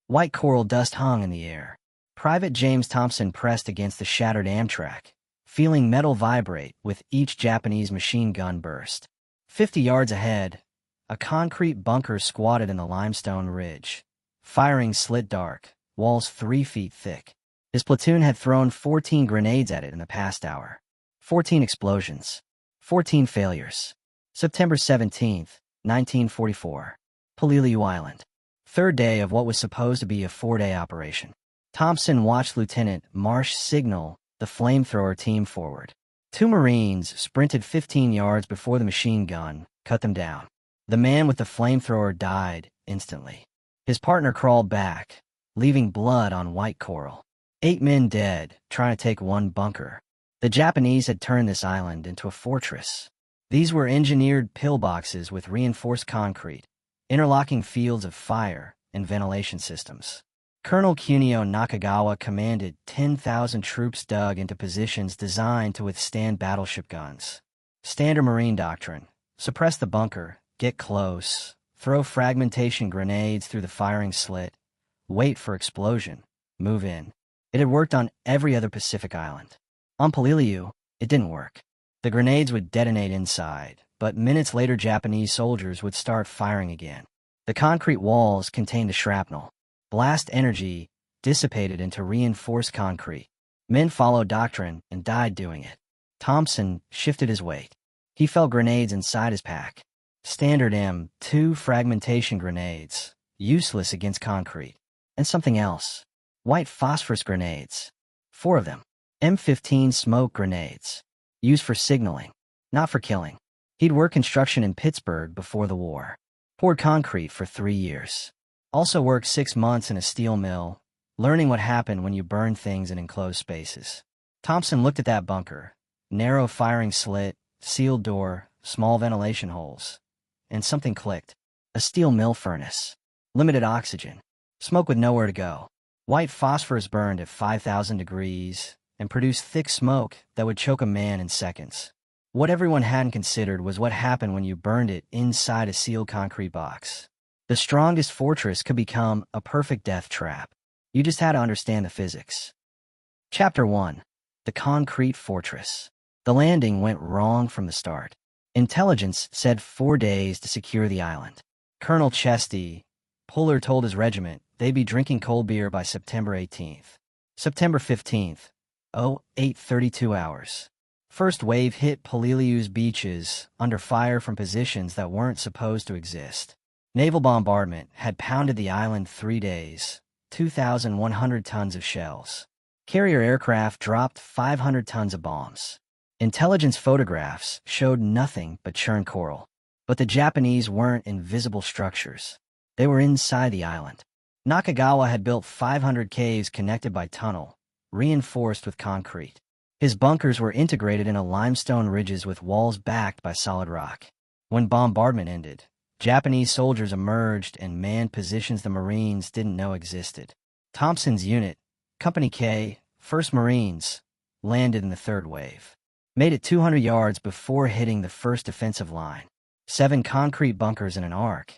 White coral dust hung in the air. Private James Thompson pressed against the shattered Amtrak, feeling metal vibrate with each Japanese machine gun burst. 50 yards ahead, a concrete bunker squatted in the limestone ridge. Firing slit dark, walls 3 feet thick. His platoon had thrown 14 grenades at it in the past hour. 14 explosions. 14 failures. September 17, 1944. Peleliu Island. Third day of what was supposed to be a 4-day operation. Thompson watched Lieutenant Marsh signal the flamethrower team forward. 2 Marines sprinted 15 yards before the machine gun cut them down. The man with the flamethrower died instantly. His partner crawled back, leaving blood on white coral. 8 men dead, trying to take 1 bunker. The Japanese had turned this island into a fortress. These were engineered pillboxes with reinforced concrete, interlocking fields of fire and ventilation systems. Colonel Kunio Nakagawa commanded 10,000 troops dug into positions designed to withstand battleship guns. Standard Marine doctrine: suppress the bunker, get close, throw fragmentation grenades through the firing slit, wait for explosion, move in. It had worked on every other Pacific island. On Peleliu, it didn't work. The grenades would detonate inside, but minutes later Japanese soldiers would start firing again. The concrete walls contained the shrapnel. Blast energy dissipated into reinforced concrete. Men followed doctrine and died doing it. Thompson shifted his weight. He felt grenades inside his pack. Standard M2 fragmentation grenades, useless against concrete. And something else. White phosphorus grenades. 4 of them. M15 smoke grenades. Used for signaling, not for killing. He'd worked construction in Pittsburgh before the war. Poured concrete for 3 years. Also worked 6 months in a steel mill, learning what happened when you burn things in enclosed spaces. Thompson looked at that bunker. Narrow firing slit, sealed door, small ventilation holes. And something clicked. A steel mill furnace. Limited oxygen. Smoke with nowhere to go. White phosphorus burned at 5,000 degrees and produced thick smoke that would choke a man in seconds. What everyone hadn't considered was what happened when you burned it inside a sealed concrete box. The strongest fortress could become a perfect death trap. You just had to understand the physics. Chapter 1. The Concrete Fortress. The landing went wrong from the start. Intelligence said 4 days to secure the island. Colonel Chesty Puller told his regiment they'd be drinking cold beer by September 18th. September 15th. 8:32 hours. First wave hit Peleliu's beaches under fire from positions that weren't supposed to exist. Naval bombardment had pounded the island 3 days, 2,100 tons of shells. Carrier aircraft dropped 500 tons of bombs. Intelligence photographs showed nothing but churned coral. But the Japanese weren't invisible structures. They were inside the island. Nakagawa had built 500 caves connected by tunnel, reinforced with concrete. His bunkers were integrated into limestone ridges with walls backed by solid rock. When bombardment ended, Japanese soldiers emerged and manned positions the Marines didn't know existed. Thompson's unit, Company K, 1st Marines, landed in the third wave. Made it 200 yards before hitting the first defensive line. 7 concrete bunkers in an arc,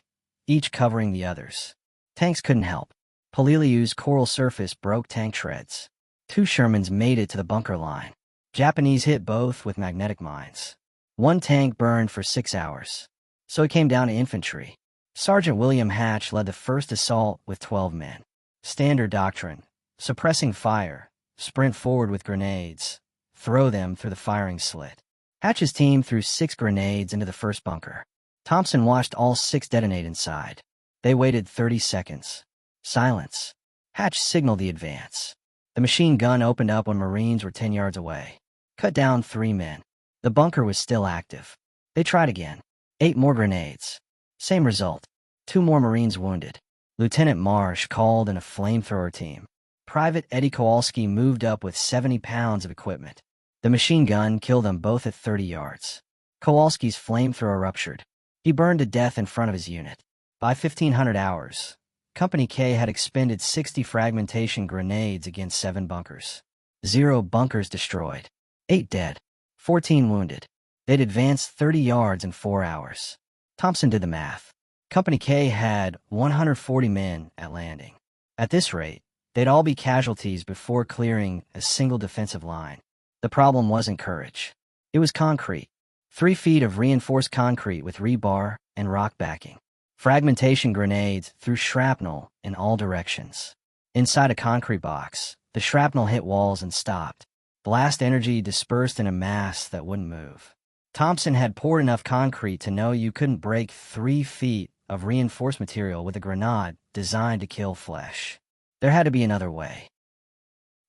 each covering the others. Tanks couldn't help. Peleliu's coral surface broke tank treads. 2 Shermans made it to the bunker line. Japanese hit both with magnetic mines. 1 tank burned for 6 hours. So it came down to infantry. Sergeant William Hatch led the first assault with 12 men. Standard doctrine: suppressing fire, sprint forward with grenades, throw them through the firing slit. Hatch's team threw 6 grenades into the first bunker. Thompson watched all 6 detonate inside. They waited 30 seconds. Silence. Hatch signaled the advance. The machine gun opened up when Marines were 10 yards away. Cut down 3 men. The bunker was still active. They tried again. 8 more grenades. Same result. 2 more Marines wounded. Lieutenant Marsh called in a flamethrower team. Private Eddie Kowalski moved up with 70 pounds of equipment. The machine gun killed them both at 30 yards. Kowalski's flamethrower ruptured. He burned to death in front of his unit. By 1500 hours, Company K had expended 60 fragmentation grenades against 7 bunkers. 0 bunkers destroyed. 8 dead. 14 wounded. They'd advanced 30 yards in 4 hours. Thompson did the math. Company K had 140 men at landing. At this rate, they'd all be casualties before clearing a single defensive line. The problem wasn't courage. It was concrete. 3 feet of reinforced concrete with rebar and rock backing. Fragmentation grenades threw shrapnel in all directions. Inside a concrete box, the shrapnel hit walls and stopped. Blast energy dispersed in a mass that wouldn't move. Thompson had poured enough concrete to know you couldn't break 3 feet of reinforced material with a grenade designed to kill flesh. There had to be another way.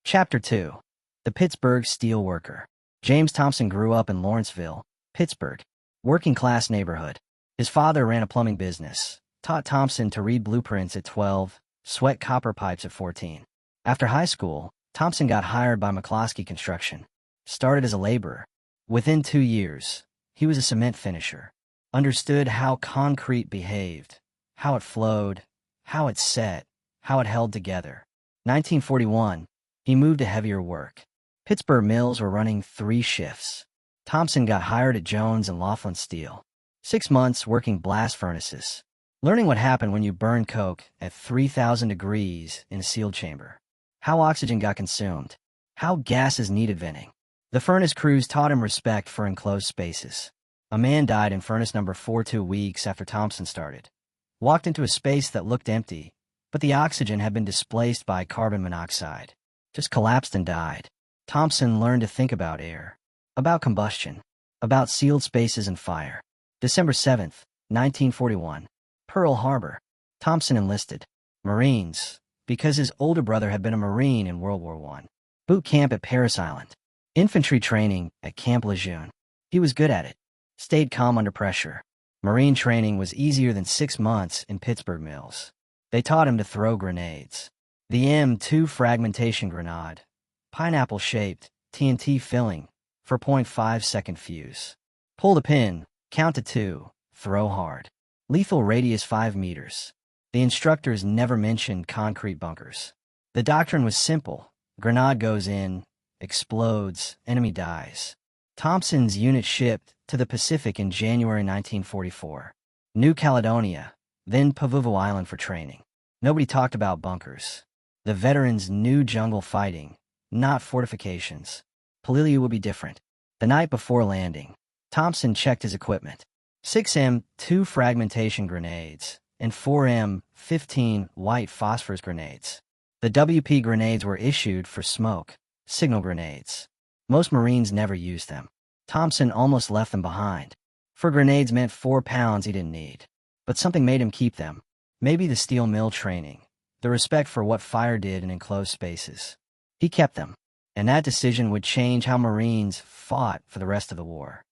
Chapter 2. The Pittsburgh Steel Worker. James Thompson grew up in Lawrenceville, Pittsburgh, working-class neighborhood. His father ran a plumbing business, taught Thompson to read blueprints at 12, sweat copper pipes at 14. After high school, Thompson got hired by McCloskey Construction, started as a laborer. Within 2 years, he was a cement finisher, understood how concrete behaved, how it flowed, how it set, how it held together. 1941, he moved to heavier work. Pittsburgh mills were running 3 shifts. Thompson got hired at Jones and Laughlin Steel. 6 months working blast furnaces, learning what happened when you burn coke at 3,000 degrees in a sealed chamber, how oxygen got consumed, how gases needed venting. The furnace crews taught him respect for enclosed spaces. A man died in furnace number 4 2 weeks after Thompson started. Walked into a space that looked empty, but the oxygen had been displaced by carbon monoxide. Just collapsed and died. Thompson learned to think about air, about combustion, about sealed spaces and fire. December 7th, 1941. Pearl Harbor. Thompson enlisted. Marines, because his older brother had been a Marine in World War I. Boot camp at Parris Island. Infantry training at Camp Lejeune. He was good at it. Stayed calm under pressure. Marine training was easier than 6 months in Pittsburgh mills. They taught him to throw grenades. The M2 fragmentation grenade. Pineapple-shaped, TNT filling, for .5-second fuse. Pull the pin, count to 2, throw hard. Lethal radius 5 meters. The instructors never mentioned concrete bunkers. The doctrine was simple. Grenade goes in, explodes, enemy dies. Thompson's unit shipped to the Pacific in January 1944. New Caledonia, then Pavuvu Island for training. Nobody talked about bunkers. The veterans knew jungle fighting, not fortifications. Peleliu would be different. The night before landing, Thompson checked his equipment. 6 M2 fragmentation grenades and 4 M15 white phosphorus grenades. The WP grenades were issued for smoke, signal grenades. Most Marines never used them. Thompson almost left them behind. 4 grenades meant 4 pounds he didn't need. But something made him keep them. Maybe the steel mill training, the respect for what fire did in enclosed spaces. He kept them, and that decision would change how Marines fought for the rest of the war.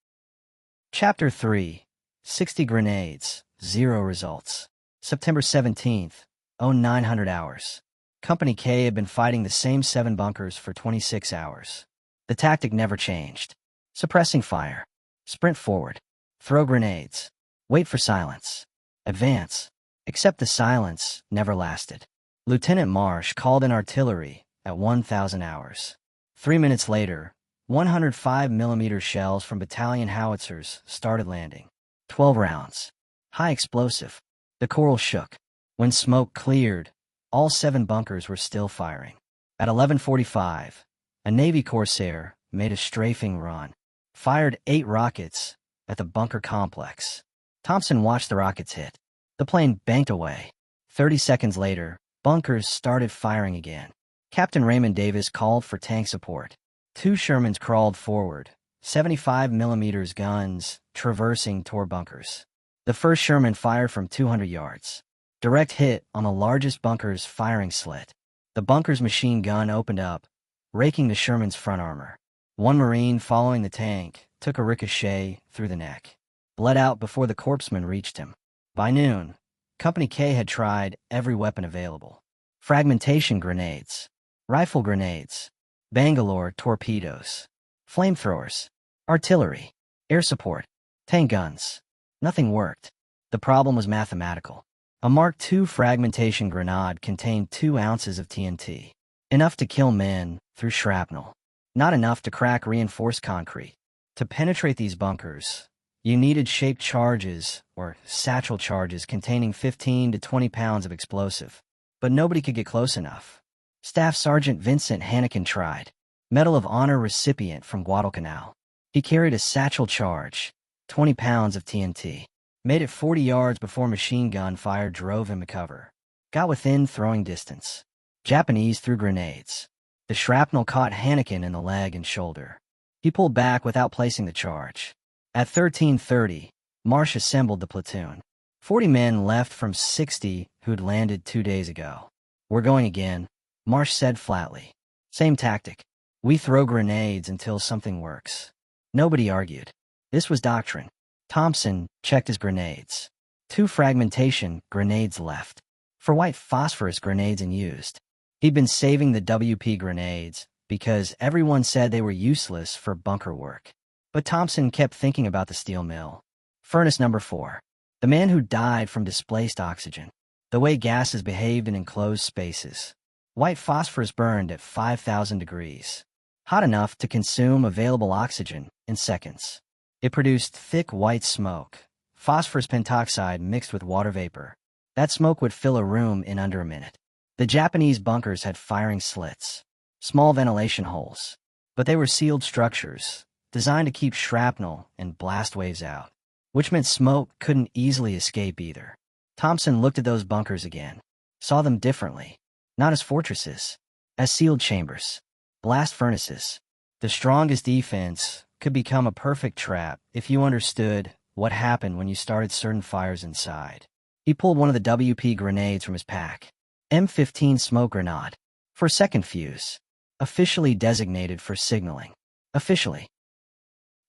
Chapter 3. 60 grenades, 0 results. September 17th, 0900 hours. Company K had been fighting the same 7 bunkers for 26 hours. The tactic never changed. Suppressing fire. Sprint forward. Throw grenades. Wait for silence. Advance. Except the silence never lasted. Lieutenant Marsh called in artillery at 1,000 hours. 3 minutes later, 105mm shells from battalion howitzers started landing. 12 rounds. High explosive. The coral shook. When smoke cleared, all 7 bunkers were still firing. At 11:45, a Navy Corsair made a strafing run. Fired 8 rockets at the bunker complex. Thompson watched the rockets hit. The plane banked away. 30 seconds later, bunkers started firing again. Captain Raymond Davis called for tank support. 2 Shermans crawled forward, 75mm guns traversing toward bunkers. The first Sherman fired from 200 yards. Direct hit on the largest bunker's firing slit. The bunker's machine gun opened up, raking the Sherman's front armor. 1 Marine following the tank took a ricochet through the neck. Bled out before the corpsman reached him. By noon, Company K had tried every weapon available. Fragmentation grenades, rifle grenades, Bangalore torpedoes, flamethrowers, artillery, air support, tank guns. Nothing worked. The problem was mathematical. A Mark II fragmentation grenade contained 2 ounces of TNT. Enough to kill men through shrapnel. Not enough to crack reinforced concrete. To penetrate these bunkers, you needed shaped charges or satchel charges containing 15 to 20 pounds of explosive. but nobody could get close enough. Staff Sergeant Vincent Hannikin tried. Medal of Honor recipient from Guadalcanal. He carried a satchel charge, 20 pounds of TNT. Made it 40 yards before machine gun fire drove him to cover. Got within throwing distance. Japanese threw grenades. The shrapnel caught Hannikin in the leg and shoulder. He pulled back without placing the charge. At 13:30, Marsh assembled the platoon. 40 men left from 60 who'd landed 2 days ago. We're going again, Marsh said flatly. Same tactic. We throw grenades until something works. Nobody argued. This was doctrine. Thompson checked his grenades. 2 fragmentation grenades left. For white phosphorus grenades unused. He'd been saving the WP grenades because everyone said they were useless for bunker work. But Thompson kept thinking about the steel mill. Furnace number 4. The man who died from displaced oxygen. The way gases behaved in enclosed spaces. White phosphorus burned at 5,000 degrees. Hot enough to consume available oxygen in seconds. It produced thick white smoke, phosphorus pentoxide mixed with water vapor. That smoke would fill a room in under a minute. The Japanese bunkers had firing slits, small ventilation holes, but they were sealed structures, designed to keep shrapnel and blast waves out, which meant smoke couldn't easily escape either. Thompson looked at those bunkers again, saw them differently, not as fortresses, as sealed chambers, blast furnaces. The strongest defense could become a perfect trap if you understood what happened when you started certain fires inside. He pulled one of the WP grenades from his pack. M15 smoke grenade. For second fuse. Officially designated for signaling. Officially.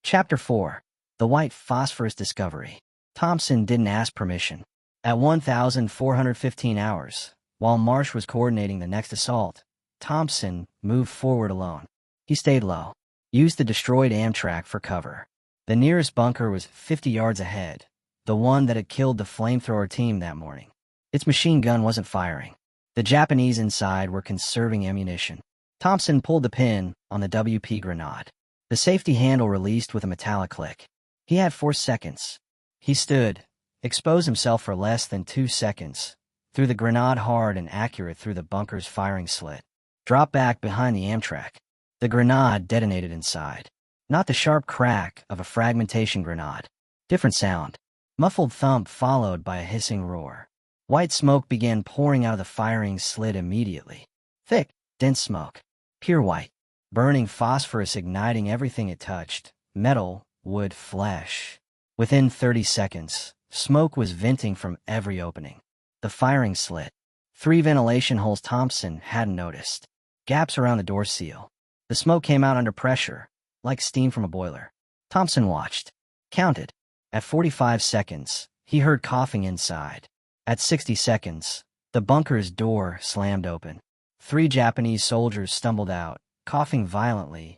Chapter 4. The White Phosphorus Discovery. Thompson didn't ask permission. At 1,415 hours, while Marsh was coordinating the next assault, Thompson moved forward alone. He stayed low. Used the destroyed Amtrak for cover. The nearest bunker was 50 yards ahead, the one that had killed the flamethrower team that morning. Its machine gun wasn't firing. The Japanese inside were conserving ammunition. Thompson pulled the pin on the WP grenade. The safety handle released with a metallic click. He had 4 seconds. He stood, exposed himself for less than 2 seconds, threw the grenade hard and accurate through the bunker's firing slit. Dropped back behind the Amtrak. The grenade detonated inside. Not the sharp crack of a fragmentation grenade. Different sound. Muffled thump followed by a hissing roar. White smoke began pouring out of the firing slit immediately. Thick, dense smoke. Pure white. Burning phosphorus igniting everything it touched. Metal, wood, flesh. Within 30 seconds, smoke was venting from every opening. The firing slit. 3 ventilation holes Thompson hadn't noticed. Gaps around the door seal. The smoke came out under pressure, like steam from a boiler. Thompson watched. Counted. At 45 seconds, he heard coughing inside. At 60 seconds, the bunker's door slammed open. 3 Japanese soldiers stumbled out, coughing violently,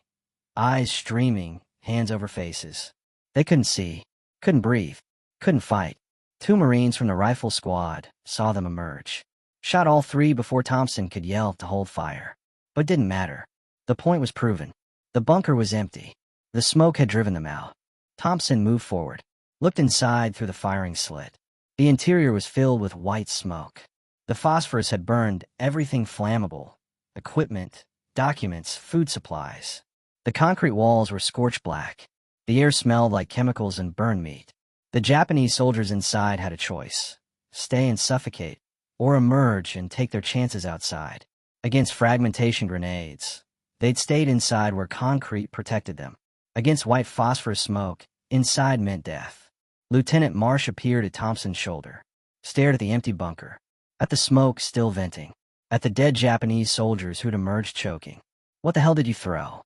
eyes streaming, hands over faces. They couldn't see, couldn't breathe, couldn't fight. 2 Marines from the rifle squad saw them emerge. Shot all 3 before Thompson could yell to hold fire. But didn't matter. The point was proven. The bunker was empty. The smoke had driven them out. Thompson moved forward, looked inside through the firing slit. The interior was filled with white smoke. The phosphorus had burned everything flammable: equipment, documents, food supplies. The concrete walls were scorched black. The air smelled like chemicals and burned meat. The Japanese soldiers inside had a choice: stay and suffocate, or emerge and take their chances outside. Against fragmentation grenades, they'd stayed inside where concrete protected them. Against white phosphorus smoke, inside meant death. Lieutenant Marsh appeared at Thompson's shoulder, stared at the empty bunker, at the smoke still venting, at the dead Japanese soldiers who'd emerged choking. "What the hell did you throw?"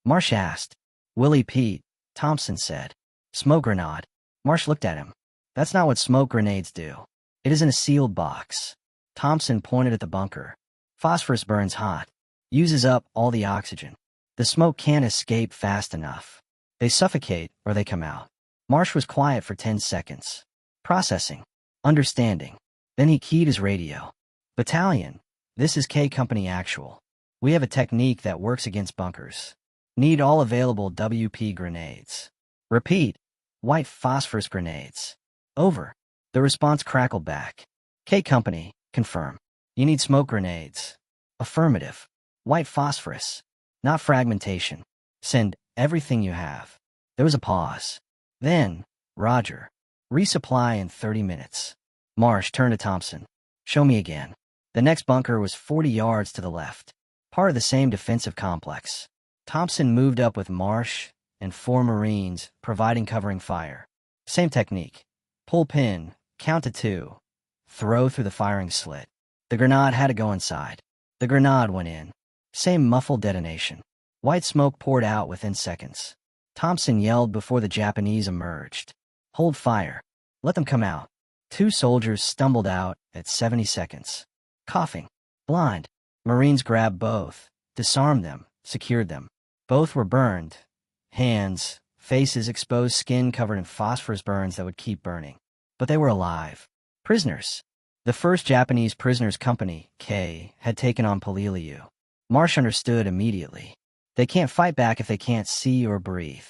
Marsh asked. "Willie Pete," Thompson said. "Smoke grenade." Marsh looked at him. "That's not what smoke grenades do. It isn't a sealed box." Thompson pointed at the bunker. "Phosphorus burns hot. Uses up all the oxygen. The smoke can't escape fast enough. They suffocate or they come out." Marsh was quiet for 10 seconds. Processing. Understanding. Then he keyed his radio. "Battalion, this is K Company Actual. We have a technique that works against bunkers. Need all available WP grenades. Repeat, white phosphorus grenades. Over." The response crackled back. "K Company, confirm. You need smoke grenades. Affirmative. White phosphorus. Not fragmentation. Send everything you have. There was a pause. Then, Roger. Resupply in 30 minutes. Marsh turned to Thompson. Show me again. The next bunker was 40 yards to the left. Part of the same defensive complex. Thompson moved up with Marsh and 4 Marines, providing covering fire. Same technique. Pull pin, count to 2. Throw through the firing slit. The grenade had to go inside. The grenade went in. Same muffled detonation. White smoke poured out within seconds. Thompson yelled before the Japanese emerged. Hold fire. Let them come out. 2 soldiers stumbled out at 70 seconds. Coughing. Blind. Marines grabbed both, disarmed them, secured them. Both were burned. Hands, faces, exposed skin covered in phosphorus burns that would keep burning. But they were alive. Prisoners. The 1st Japanese Prisoners Company, K, had taken on Peleliu. Marsh understood immediately. They can't fight back if they can't see or breathe.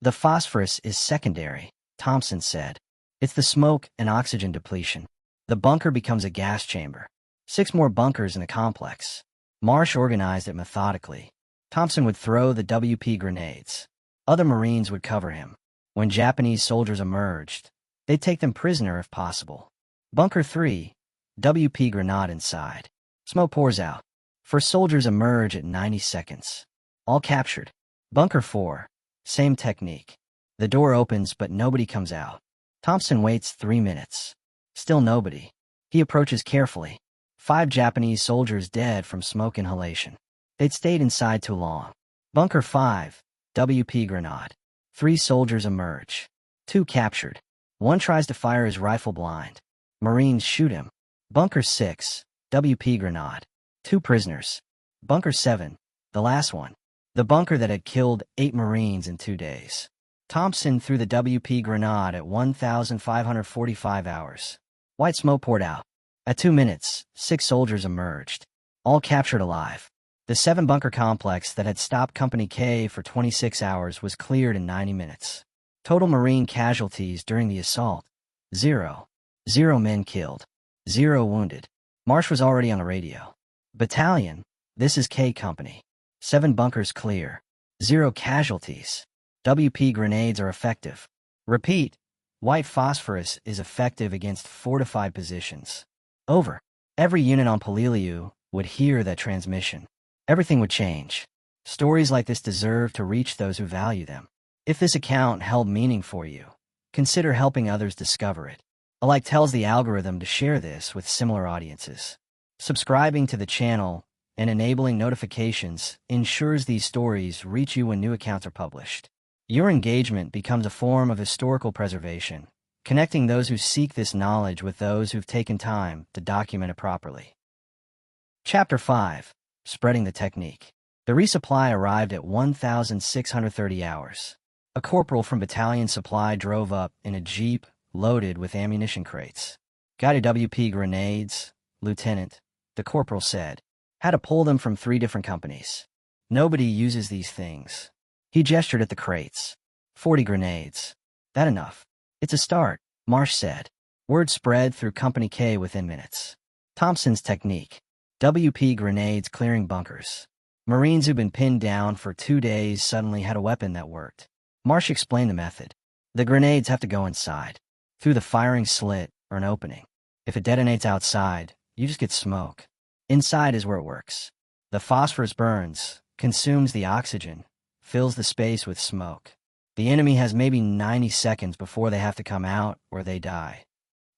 The phosphorus is secondary, Thompson said. It's the smoke and oxygen depletion. The bunker becomes a gas chamber. 6 more bunkers in a complex. Marsh organized it methodically. Thompson would throw the WP grenades. Other Marines would cover him. When Japanese soldiers emerged, they'd take them prisoner if possible. Bunker 3, WP grenade inside. Smoke pours out. First soldiers emerge at 90 seconds. All captured. Bunker 4, same technique. The door opens but nobody comes out. Thompson waits 3 minutes. Still nobody. He approaches carefully. 5 Japanese soldiers dead from smoke inhalation. They'd stayed inside too long. Bunker 5, WP grenade. 3 soldiers emerge. 2 captured. 1 tries to fire his rifle blind. Marines shoot him. Bunker 6, WP grenade. 2 prisoners. Bunker 7, the last one. The bunker that had killed 8 Marines in 2 days. Thompson threw the WP grenade at 1,545 hours. White smoke poured out. At 2 minutes, 6 soldiers emerged. All captured alive. The 7-bunker complex that had stopped Company K for 26 hours was cleared in 90 minutes. Total Marine casualties during the assault: 0. 0 men killed. 0 wounded. Marsh was already on the radio. Battalion, this is K Company. 7 bunkers clear. 0 casualties. WP grenades are effective. Repeat, white phosphorus is effective against fortified positions. Over. Every unit on Peleliu would hear that transmission. Everything would change. Stories like this deserve to reach those who value them. If this account held meaning for you, consider helping others discover it. A like tells the algorithm to share this with similar audiences. Subscribing to the channel and enabling notifications ensures these stories reach you when new accounts are published. Your engagement becomes a form of historical preservation, connecting those who seek this knowledge with those who've taken time to document it properly. Chapter 5. Spreading the technique. The resupply arrived at 1,630 hours. A corporal from Battalion Supply drove up in a jeep loaded with ammunition crates. Guided WP grenades, Lieutenant, the corporal said. Had to pull them from 3 different companies. Nobody uses these things. He gestured at the crates. 40 grenades. That enough? It's a start, Marsh said. Word spread through Company K within minutes. Thompson's technique. WP grenades clearing bunkers. Marines who'd been pinned down for 2 days suddenly had a weapon that worked. Marsh explained the method. The grenades have to go inside, through the firing slit or an opening. If it detonates outside, you just get smoke. Inside is where it works. The phosphorus burns, consumes the oxygen, fills the space with smoke. The enemy has maybe 90 seconds before they have to come out or they die.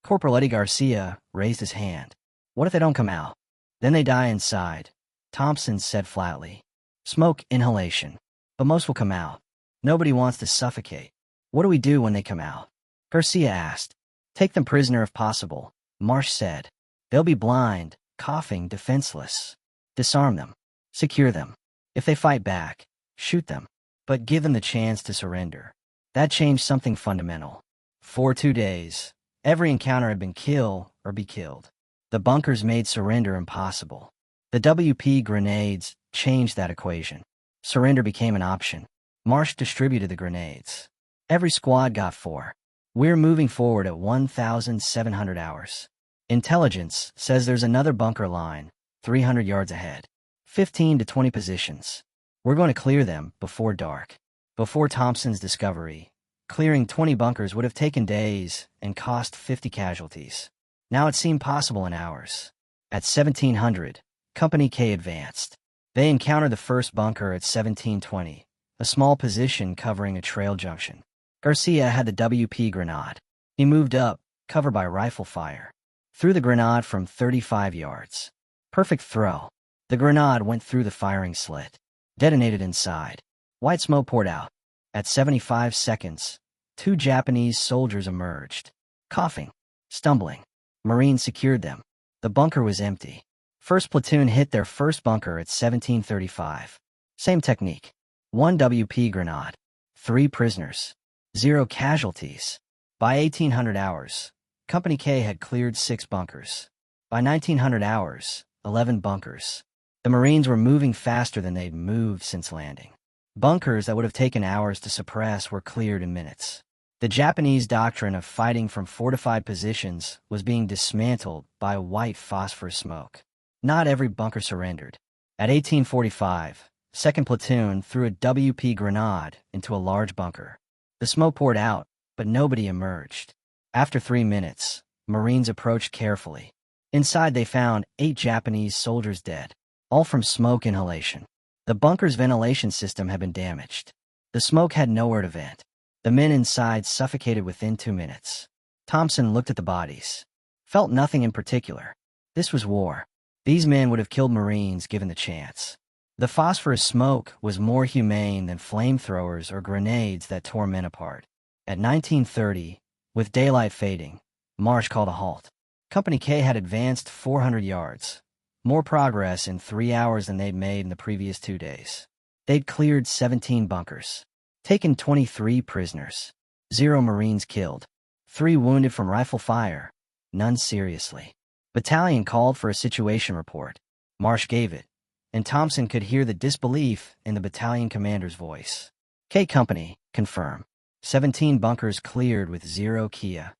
Corporal Eddie Garcia raised his hand. What if they don't come out? Then they die inside, Thompson said flatly. Smoke inhalation. But most will come out. Nobody wants to suffocate. What do we do when they come out? Garcia asked. Take them prisoner if possible, Marsh said. They'll be blind, coughing, defenseless. Disarm them. Secure them. If they fight back, shoot them. But give them the chance to surrender. That changed something fundamental. For 2 days, every encounter had been kill or be killed. The bunkers made surrender impossible. The WP grenades changed that equation. Surrender became an option. Marsh distributed the grenades. Every squad got 4. We're moving forward at 1,700 hours. Intelligence says there's another bunker line, 300 yards ahead. 15 to 20 positions. We're going to clear them before dark. Before Thompson's discovery, clearing 20 bunkers would have taken days and cost 50 casualties. Now it seemed possible in hours. At 1700, Company K advanced. They encountered the first bunker at 1720, a small position covering a trail junction. Garcia had the WP grenade. He moved up, covered by rifle fire. Threw the grenade from 35 yards. Perfect throw. The grenade went through the firing slit. Detonated inside. White smoke poured out. At 75 seconds, 2 Japanese soldiers emerged. Coughing. Stumbling. Marines secured them. The bunker was empty. First platoon hit their first bunker at 1735. Same technique. 1 WP grenade. 3 prisoners. 0 casualties. By 1800 hours, Company K had cleared 6 bunkers. By 1900 hours, 11 bunkers. The Marines were moving faster than they'd moved since landing. Bunkers that would have taken hours to suppress were cleared in minutes. The Japanese doctrine of fighting from fortified positions was being dismantled by white phosphorus smoke. Not every bunker surrendered. At 1845, 2nd Platoon threw a WP grenade into a large bunker. The smoke poured out, but nobody emerged. After 3 minutes, Marines approached carefully. Inside they found 8 Japanese soldiers dead, all from smoke inhalation. The bunker's ventilation system had been damaged. The smoke had nowhere to vent. The men inside suffocated within 2 minutes. Thompson looked at the bodies. Felt nothing in particular. This was war. These men would have killed Marines given the chance. The phosphorus smoke was more humane than flamethrowers or grenades that tore men apart. At 1930, with daylight fading, Marsh called a halt. Company K had advanced 400 yards. More progress in 3 hours than they'd made in the previous 2 days. They'd cleared 17 bunkers. Taken 23 prisoners. 0 Marines killed. 3 wounded from rifle fire. None seriously. Battalion called for a situation report. Marsh gave it, and Thompson could hear the disbelief in the battalion commander's voice. K Company, confirm. 17 bunkers cleared with 0 Kia.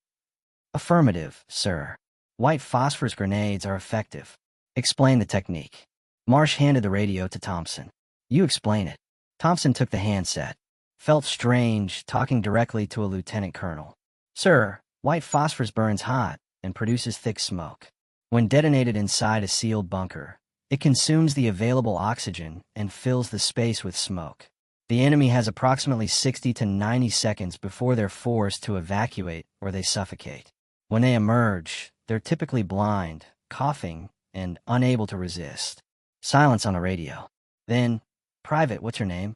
Affirmative, sir. White phosphorus grenades are effective. Explain the technique. Marsh handed the radio to Thompson. You explain it. Thompson took the handset. Felt strange talking directly to a lieutenant colonel. Sir, white phosphorus burns hot and produces thick smoke. When detonated inside a sealed bunker, it consumes the available oxygen and fills the space with smoke. The enemy has approximately 60 to 90 seconds before they're forced to evacuate or they suffocate. When they emerge, they're typically blind, coughing, and unable to resist. Silence on the radio. Then, Private, what's your name?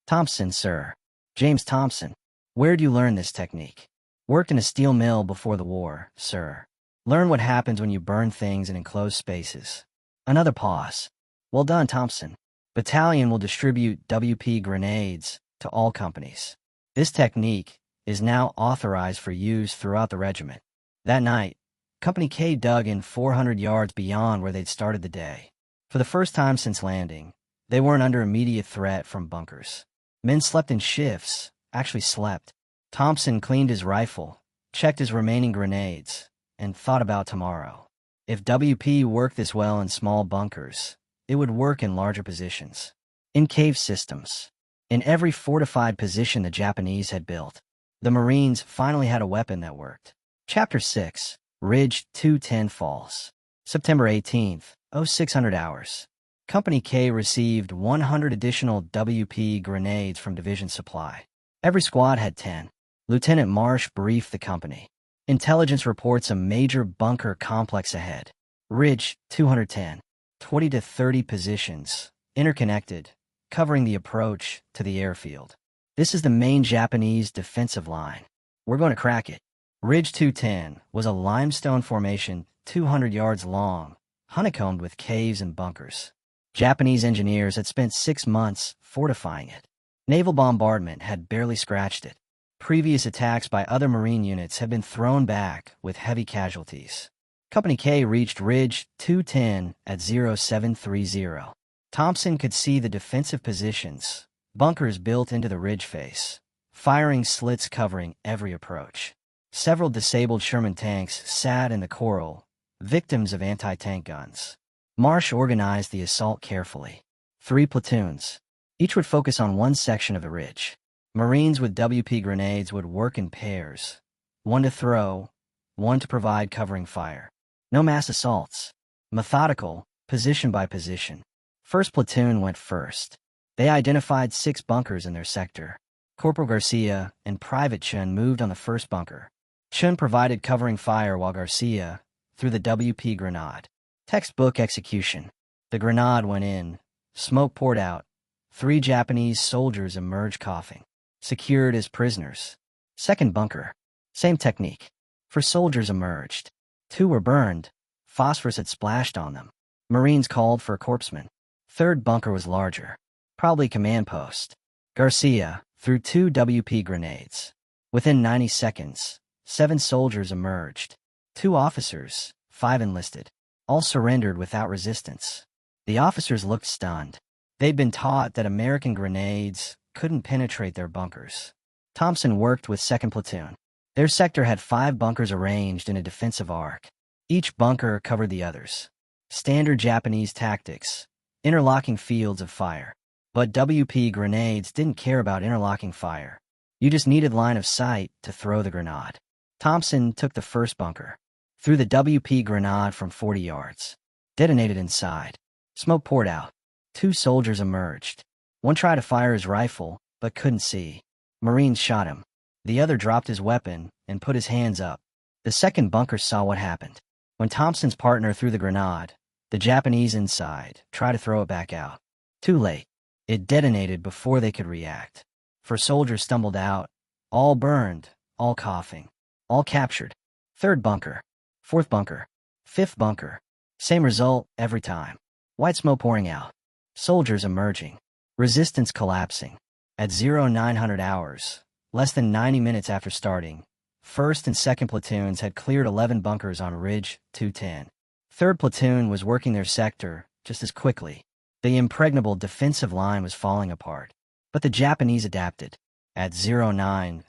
Thompson, sir. James Thompson. Where'd you learn this technique? Worked in a steel mill before the war, sir. Learn what happens when you burn things in enclosed spaces. Another pause. Well done, Thompson. Battalion will distribute WP grenades to all companies. This technique is now authorized for use throughout the regiment. That night, Company K dug in 400 yards beyond where they'd started the day. For the first time since landing, they weren't under immediate threat from bunkers. Men slept in shifts, actually slept. Thompson cleaned his rifle, checked his remaining grenades, and thought about tomorrow. If WP worked this well in small bunkers, it would work in larger positions. In cave systems. In every fortified position the Japanese had built, the Marines finally had a weapon that worked. Chapter 6. Ridge 210 Falls. September 18th, 0600 hours. Company K received 100 additional WP grenades from Division Supply. Every squad had 10. Lieutenant Marsh briefed the company. Intelligence reports a major bunker complex ahead. Ridge 210. 20 to 30 positions, interconnected, covering the approach to the airfield. This is the main Japanese defensive line. We're going to crack it. Ridge 210 was a limestone formation 200 yards long, honeycombed with caves and bunkers. Japanese engineers had spent 6 months fortifying it. Naval bombardment had barely scratched it. Previous attacks by other Marine units had been thrown back with heavy casualties. Company K reached Ridge 210 at 0730. Thompson could see the defensive positions, bunkers built into the ridge face, firing slits covering every approach. Several disabled Sherman tanks sat in the corral, victims of anti-tank guns. Marsh organized the assault carefully. 3 platoons. Each would focus on one section of the ridge. Marines with WP grenades would work in pairs. 1 to throw, 1 to provide covering fire. No mass assaults. Methodical, position by position. First platoon went first. They identified 6 bunkers in their sector. Corporal Garcia and Private Chun moved on the first bunker. Chun provided covering fire while Garcia threw the WP grenade. Textbook execution. The grenade went in. Smoke poured out. 3 Japanese soldiers emerged coughing. Secured as prisoners. Second bunker. Same technique. 4 soldiers emerged. 2 were burned. Phosphorus had splashed on them. Marines called for a corpsman. Third bunker was larger. Probably command post. Garcia threw 2 WP grenades. Within 90 seconds, 7 soldiers emerged. 2 officers, 5 enlisted. All surrendered without resistance. The officers looked stunned. They'd been taught that American grenades couldn't penetrate their bunkers. Thompson worked with 2nd Platoon. Their sector had 5 bunkers arranged in a defensive arc. Each bunker covered the others. Standard Japanese tactics. Interlocking fields of fire. But WP grenades didn't care about interlocking fire. You just needed line of sight to throw the grenade. Thompson took the first bunker. Threw the WP grenade from 40 yards. Detonated inside. Smoke poured out. 2 soldiers emerged. One tried to fire his rifle, but couldn't see. Marines shot him. The other dropped his weapon and put his hands up. The second bunker saw what happened. When Thompson's partner threw the grenade, the Japanese inside tried to throw it back out. Too late. It detonated before they could react. 4 soldiers stumbled out. All burned, all coughing. All captured. Third bunker. Fourth bunker. Fifth bunker. Same result every time. White smoke pouring out. Soldiers emerging. Resistance collapsing. At 0900 hours, less than 90 minutes after starting, 1st and 2nd platoons had cleared 11 bunkers on Ridge 210. 3rd platoon was working their sector just as quickly. The impregnable defensive line was falling apart. But the Japanese adapted. At 0930,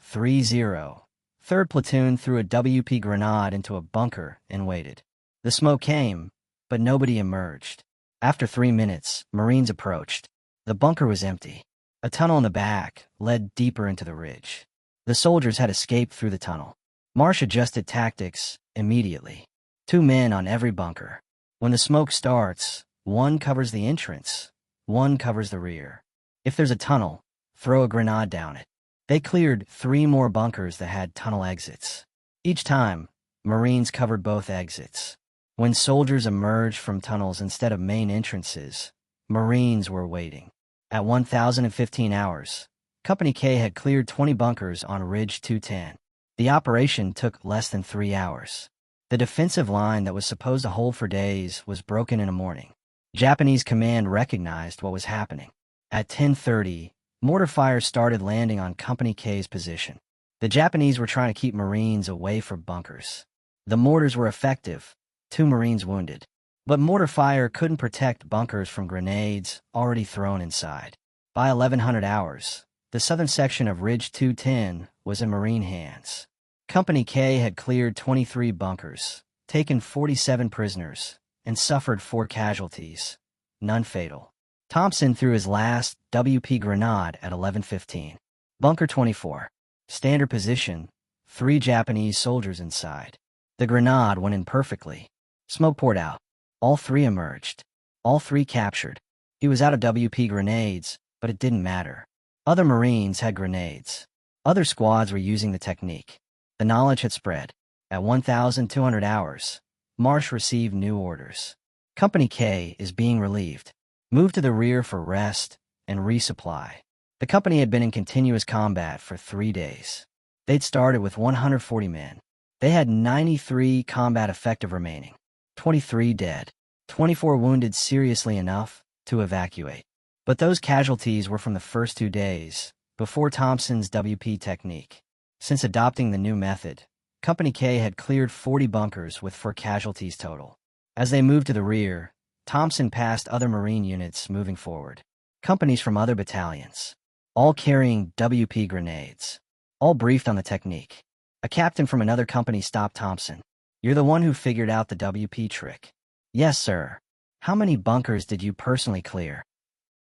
3rd platoon threw a WP grenade into a bunker and waited. The smoke came, but nobody emerged. After 3 minutes, Marines approached. The bunker was empty. A tunnel in the back led deeper into the ridge. The soldiers had escaped through the tunnel. Marsh adjusted tactics immediately. 2 men on every bunker. When the smoke starts, 1 covers the entrance, 1 covers the rear. If there's a tunnel, throw a grenade down it. They cleared 3 more bunkers that had tunnel exits. Each time, Marines covered both exits. When soldiers emerged from tunnels instead of main entrances, Marines were waiting. At 1015 hours, Company K had cleared 20 bunkers on Ridge 210. The operation took less than 3 hours. The defensive line that was supposed to hold for days was broken in a morning. Japanese command recognized what was happening. At 10:30, mortar fire started landing on Company K's position. The Japanese were trying to keep Marines away from bunkers. The mortars were effective, 2 Marines wounded. But mortar fire couldn't protect bunkers from grenades already thrown inside. By 1100 hours, the southern section of Ridge 210 was in Marine hands. Company K had cleared 23 bunkers, taken 47 prisoners, and suffered 4 casualties, none fatal. Thompson threw his last WP grenade at 11:15. Bunker 24. Standard position, 3 Japanese soldiers inside. The grenade went in perfectly. Smoke poured out. All 3 emerged. All 3 captured. He was out of WP grenades, but it didn't matter. Other Marines had grenades. Other squads were using the technique. The knowledge had spread. At 1200 hours, Marsh received new orders. Company K is being relieved. Move to the rear for rest and resupply. The company had been in continuous combat for 3 days. They'd started with 140 men. They had 93 combat effective remaining, 23 dead, 24 wounded seriously enough to evacuate. But those casualties were from the first 2 days, before Thompson's WP technique. Since adopting the new method, Company K had cleared 40 bunkers with 4 casualties total. As they moved to the rear, Thompson passed other Marine units moving forward. Companies from other battalions, all carrying WP grenades, all briefed on the technique. A captain from another company stopped Thompson. You're the one who figured out the WP trick. Yes, sir. How many bunkers did you personally clear?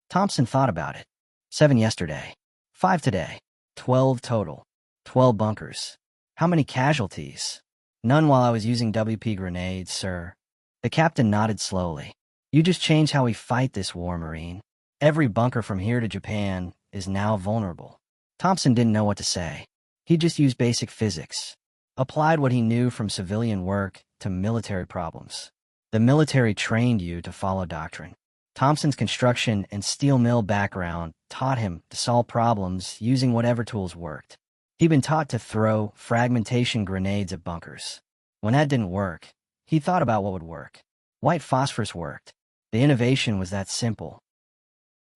Thompson thought about it. 7 yesterday. 5 today. 12 total. 12 bunkers. How many casualties? None while I was using WP grenades, sir. The captain nodded slowly. You just changed how we fight this war, Marine. Every bunker from here to Japan is now vulnerable. Thompson didn't know what to say. He just used basic physics. Applied what he knew from civilian work to military problems. The military trained you to follow doctrine. Thompson's construction and steel mill background taught him to solve problems using whatever tools worked. He'd been taught to throw fragmentation grenades at bunkers. When that didn't work, he thought about what would work. White phosphorus worked. The innovation was that simple.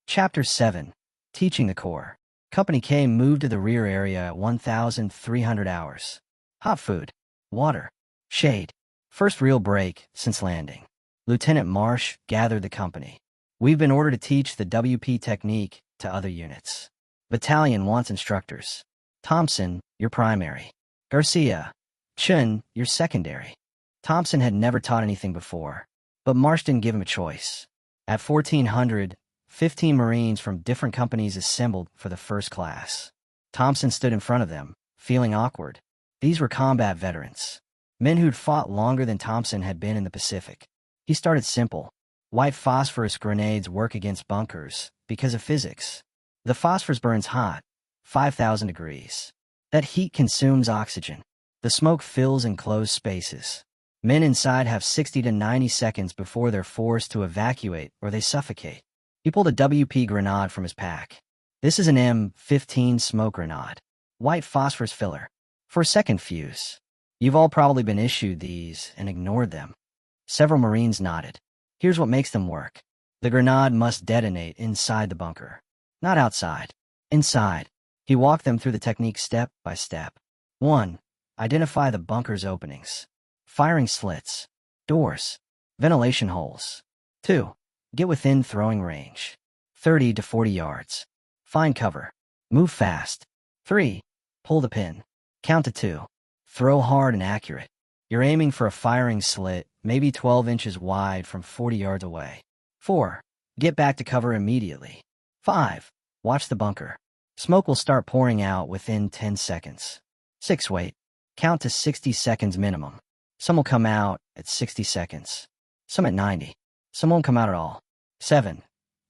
Chapter 7. Teaching the Corps. Company K moved to the rear area at 1,300 hours. Hot food, water, shade. First real break since landing. Lieutenant Marsh gathered the company. We've been ordered to teach the WP technique to other units. Battalion wants instructors. Thompson, your primary. Garcia, Chun, your secondary. Thompson had never taught anything before, but Marsh didn't give him a choice. At 1,400, 15 Marines from different companies assembled for the first class. Thompson stood in front of them, feeling awkward. These were combat veterans. Men who'd fought longer than Thompson had been in the Pacific. He started simple. White phosphorus grenades work against bunkers because of physics. The phosphorus burns hot, 5,000 degrees. That heat consumes oxygen. The smoke fills enclosed spaces. Men inside have 60 to 90 seconds before they're forced to evacuate or they suffocate. He pulled a WP grenade from his pack. This is an M15 smoke grenade. White phosphorus filler. For a second fuse. You've all probably been issued these and ignored them. Several Marines nodded. Here's what makes them work. The grenade must detonate inside the bunker. Not outside. Inside. He walked them through the technique step by step. 1. Identify the bunker's openings. Firing slits. Doors. Ventilation holes. 2. Get within throwing range. 30 to 40 yards. Find cover. Move fast. 3. Pull the pin. Count to 2. Throw hard and accurate. You're aiming for a firing slit, maybe 12 inches wide from 40 yards away. 4. Get back to cover immediately. 5. Watch the bunker. Smoke will start pouring out within 10 seconds. 6. Wait. Count to 60 seconds minimum. Some will come out at 60 seconds. Some at 90. Some won't come out at all. 7.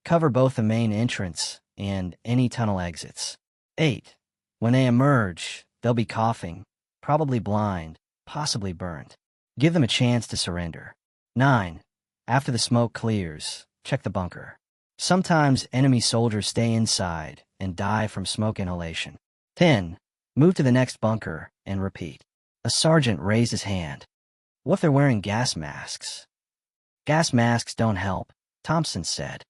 Cover both the main entrance and any tunnel exits. 8. When they emerge, they'll be coughing, probably blind, possibly burned. Give them a chance to surrender. 9. After the smoke clears, check the bunker. Sometimes enemy soldiers stay inside and die from smoke inhalation. 10. Move to the next bunker and repeat. A sergeant raised his hand. What if they're wearing gas masks? Gas masks don't help, Thompson said.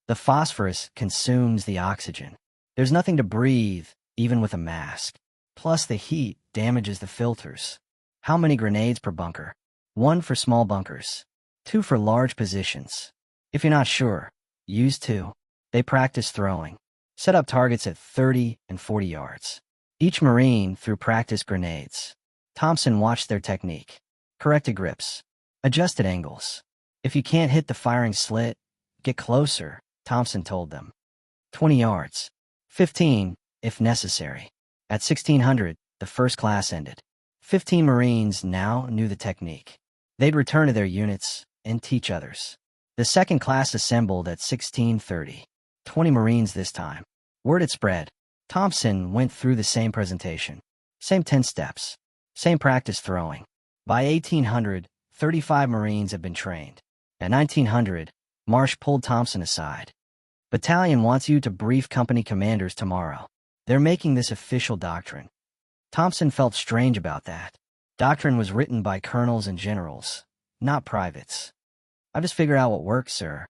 The phosphorus consumes the oxygen. There's nothing to breathe, even with a mask. Plus the heat damages the filters. How many grenades per bunker? 1 for small bunkers. 2 for large positions. If you're not sure, use 2. They practice throwing. Set up targets at 30 and 40 yards. Each Marine threw practice grenades. Thompson watched their technique. Corrected grips. Adjusted angles. If you can't hit the firing slit, get closer, Thompson told them. 20 yards. 15, if necessary. At 1,600, the first class ended. 15 Marines now knew the technique. They'd return to their units and teach others. The second class assembled at 16:30. 20 Marines this time. Word had spread. Thompson went through the same presentation. Same 10 steps. Same practice throwing. By 1800, 35 Marines had been trained. At 1900, Marsh pulled Thompson aside. Battalion wants you to brief company commanders tomorrow. They're making this official doctrine. Thompson felt strange about that. Doctrine was written by colonels and generals, not privates. I just figure out what works, sir.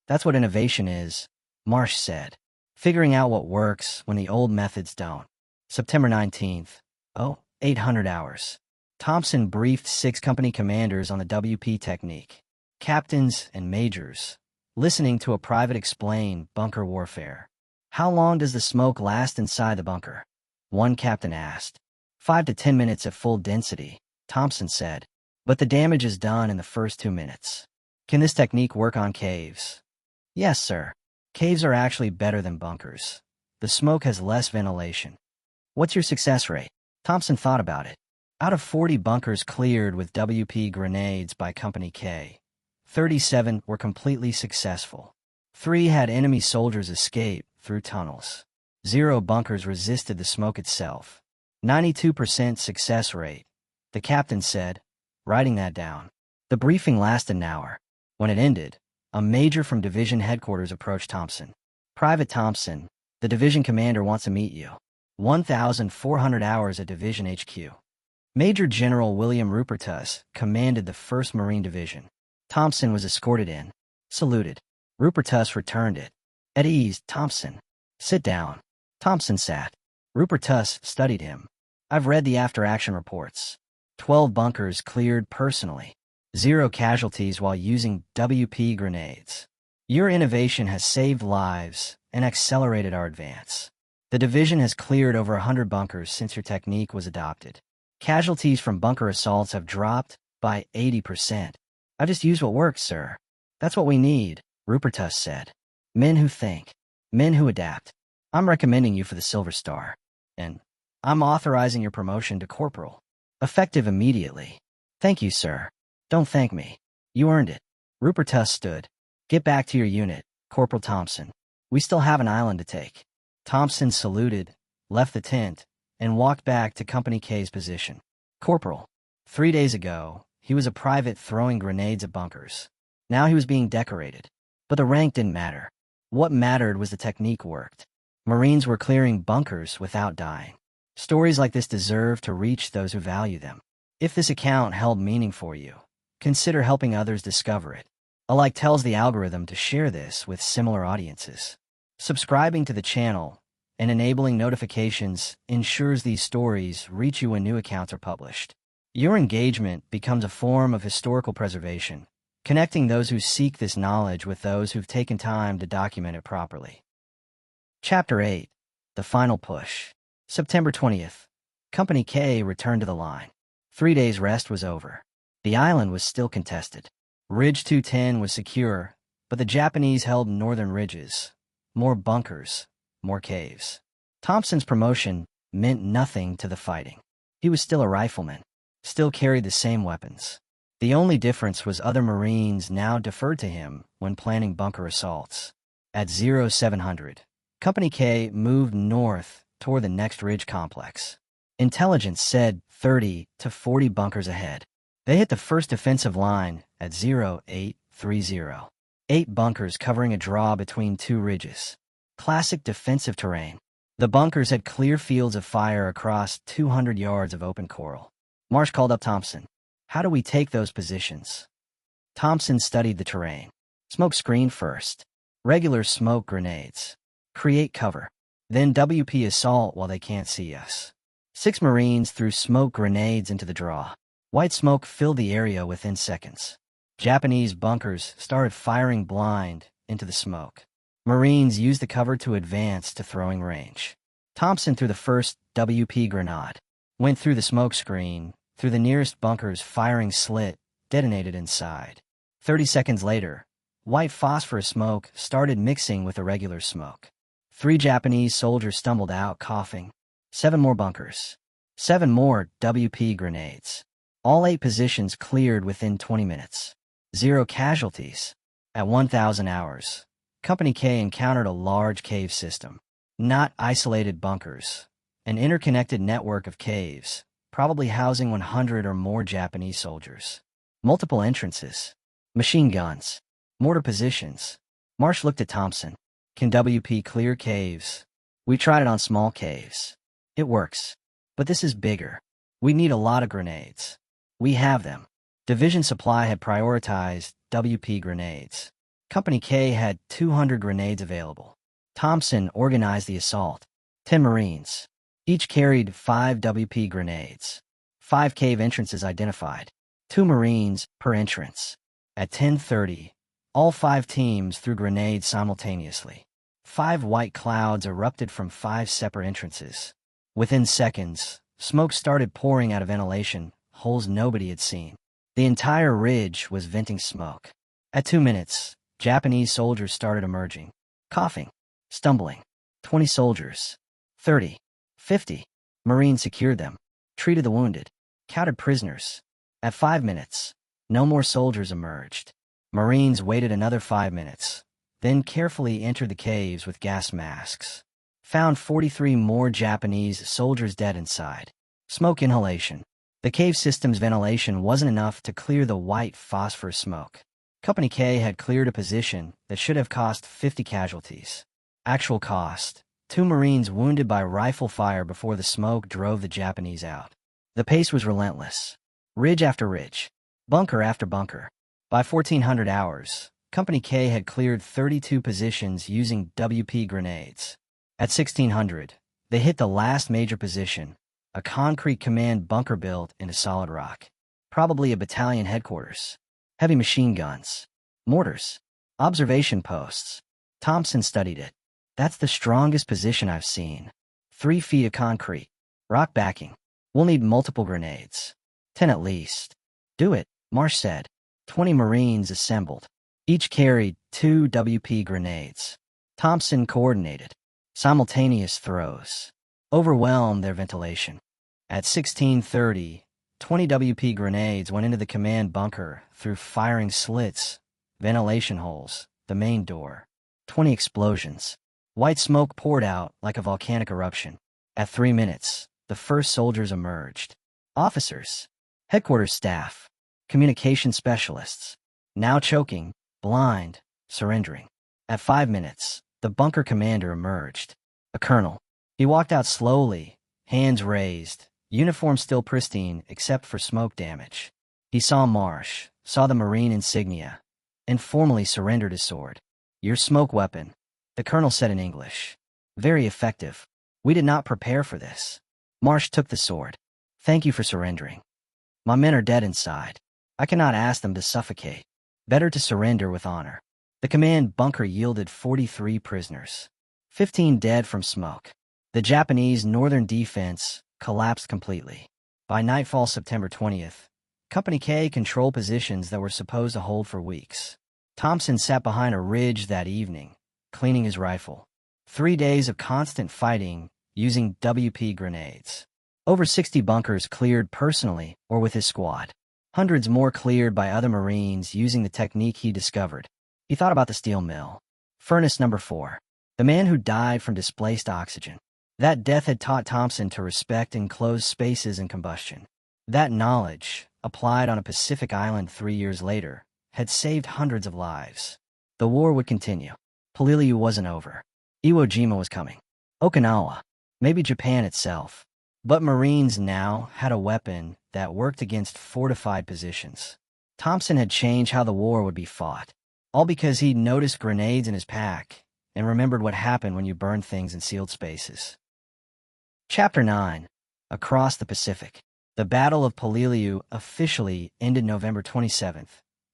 That's what innovation is, Marsh said. Figuring out what works when the old methods don't. September 19th. 800 hours. Thompson briefed 6 company commanders on the WP technique. Captains and majors, listening to a private explain bunker warfare. How long does the smoke last inside the bunker? One captain asked. 5 to 10 minutes at full density, Thompson said. but the damage is done in the first 2 minutes. Can this technique work on caves? Yes, sir. Caves are actually better than bunkers. The smoke has less ventilation. What's your success rate? Thompson thought about it. Out of 40 bunkers cleared with WP grenades by Company K, 37 were completely successful. 3 had enemy soldiers escape through tunnels. 0 bunkers resisted the smoke itself. 92% success rate, the captain said, writing that down. The briefing lasted an hour. When it ended, a major from division headquarters approached Thompson. Private Thompson, the division commander wants to meet you. 1,400 hours at Division HQ. Major General William Rupertus commanded the 1st Marine Division. Thompson was escorted in. Saluted. Rupertus returned it. At ease, Thompson. Sit down. Thompson sat. Rupertus studied him. I've read the after-action reports. 12 bunkers cleared personally. 0 casualties while using WP grenades. Your innovation has saved lives and accelerated our advance. The division has cleared over 100 bunkers since your technique was adopted. Casualties from bunker assaults have dropped by 80%. I just used what works, sir. That's what we need, Rupertus said. Men who think. Men who adapt. I'm recommending you for the Silver Star. And I'm authorizing your promotion to corporal. Effective immediately. Thank you, sir. Don't thank me. You earned it. Rupertus stood. Get back to your unit, Corporal Thompson. We still have an island to take. Thompson saluted, left the tent, and walked back to Company K's position. Corporal. 3 days ago, he was a private throwing grenades at bunkers. Now he was being decorated. But the rank didn't matter. What mattered was the technique worked. Marines were clearing bunkers without dying. Stories like this deserve to reach those who value them. If this account held meaning for you, consider helping others discover it. A like tells the algorithm to share this with similar audiences. Subscribing to the channel and enabling notifications ensures these stories reach you when new accounts are published. Your engagement becomes a form of historical preservation, connecting those who seek this knowledge with those who've taken time to document it properly. Chapter 8. The Final Push. September 20th. Company K returned to the line. 3 days' rest was over. The island was still contested. Ridge 210 was secure, but the Japanese held northern ridges. More bunkers, more caves. Thompson's promotion meant nothing to the fighting. He was still a rifleman, still carried the same weapons. The only difference was other Marines now deferred to him when planning bunker assaults. At 0700, Company K moved north toward the next ridge complex. Intelligence said 30 to 40 bunkers ahead. They hit the first defensive line at 0830. 8 bunkers covering a draw between 2 ridges. Classic defensive terrain. The bunkers had clear fields of fire across 200 yards of open coral. Marsh called up Thompson. How do we take those positions? Thompson studied the terrain. Smoke screen first. Regular smoke grenades. Create cover. Then WP assault while they can't see us. 6 Marines threw smoke grenades into the draw. White smoke filled the area within seconds. Japanese bunkers started firing blind into the smoke. Marines used the cover to advance to throwing range. Thompson threw the first WP grenade. Went through the smoke screen, through the nearest bunker's firing slit, detonated inside. 30 seconds later, white phosphorus smoke started mixing with the regular smoke. 3 Japanese soldiers stumbled out coughing. 7 more bunkers. 7 more WP grenades. All 8 positions cleared within 20 minutes. 0 casualties. At 1,000 hours, Company K encountered a large cave system. Not isolated bunkers. An interconnected network of caves, probably housing 100 or more Japanese soldiers. Multiple entrances. Machine guns. Mortar positions. Marsh looked at Thompson. Can WP clear caves? We tried it on small caves. It works. But this is bigger. We need a lot of grenades. We have them. Division supply had prioritized WP grenades. Company K had 200 grenades available. Thompson organized the assault. 10 Marines. Each carried 5 WP grenades. 5 cave entrances identified. 2 Marines per entrance. At 10:30, all 5 teams threw grenades simultaneously. 5 white clouds erupted from 5 separate entrances. Within seconds, smoke started pouring out of ventilation, holes nobody had seen. The entire ridge was venting smoke. At 2 minutes, Japanese soldiers started emerging, coughing, stumbling. 20 soldiers, 30, 50. Marines secured them, treated the wounded, counted prisoners. At 5 minutes, no more soldiers emerged. Marines waited another 5 minutes, then carefully entered the caves with gas masks. Found 43 more Japanese soldiers dead inside. Smoke inhalation. The cave system's ventilation wasn't enough to clear the white phosphorus smoke. Company K had cleared a position that should have cost 50 casualties. Actual cost: 2 Marines wounded by rifle fire before the smoke drove the Japanese out. The pace was relentless. Ridge after ridge, bunker after bunker. By 1400 hours, Company K had cleared 32 positions using WP grenades. At 1600, they hit the last major position, a concrete command bunker built into solid rock. Probably a battalion headquarters. Heavy machine guns. Mortars. Observation posts. Thompson studied it. That's the strongest position I've seen. 3 feet of concrete. Rock backing. We'll need multiple grenades. 10 at least. Do it, Marsh said. 20 Marines assembled. Each carried 2 WP grenades. Thompson coordinated. Simultaneous throws. Overwhelmed their ventilation. At 1630, 20 WP grenades went into the command bunker through firing slits, ventilation holes, the main door. 20 explosions. White smoke poured out like a volcanic eruption. At 3 minutes, the first soldiers emerged. Officers, headquarters staff, communication specialists. Now choking, blind, surrendering. At 5 minutes, the bunker commander emerged. A colonel. He walked out slowly, hands raised, uniform still pristine except for smoke damage. He saw Marsh, saw the Marine insignia, and formally surrendered his sword. Your smoke weapon, the colonel said in English. Very effective. We did not prepare for this. Marsh took the sword. Thank you for surrendering. My men are dead inside. I cannot ask them to suffocate. Better to surrender with honor. The command bunker yielded 43 prisoners. 15 dead from smoke. The Japanese northern defense collapsed completely. By nightfall September 20th, Company K controlled positions that were supposed to hold for weeks. Thompson sat behind a ridge that evening, cleaning his rifle. 3 days of constant fighting using WP grenades. Over 60 bunkers cleared personally or with his squad. Hundreds more cleared by other Marines using the technique he discovered. He thought about the steel mill. Furnace number 4. The man who died from displaced oxygen. That death had taught Thompson to respect enclosed spaces and combustion. That knowledge, applied on a Pacific island 3 years later, had saved hundreds of lives. The war would continue. Peleliu wasn't over. Iwo Jima was coming. Okinawa. Maybe Japan itself. But Marines now had a weapon that worked against fortified positions. Thompson had changed how the war would be fought. All because he'd noticed grenades in his pack and remembered what happened when you burned things in sealed spaces. Chapter 9. Across the Pacific. The Battle of Peleliu officially ended November 27,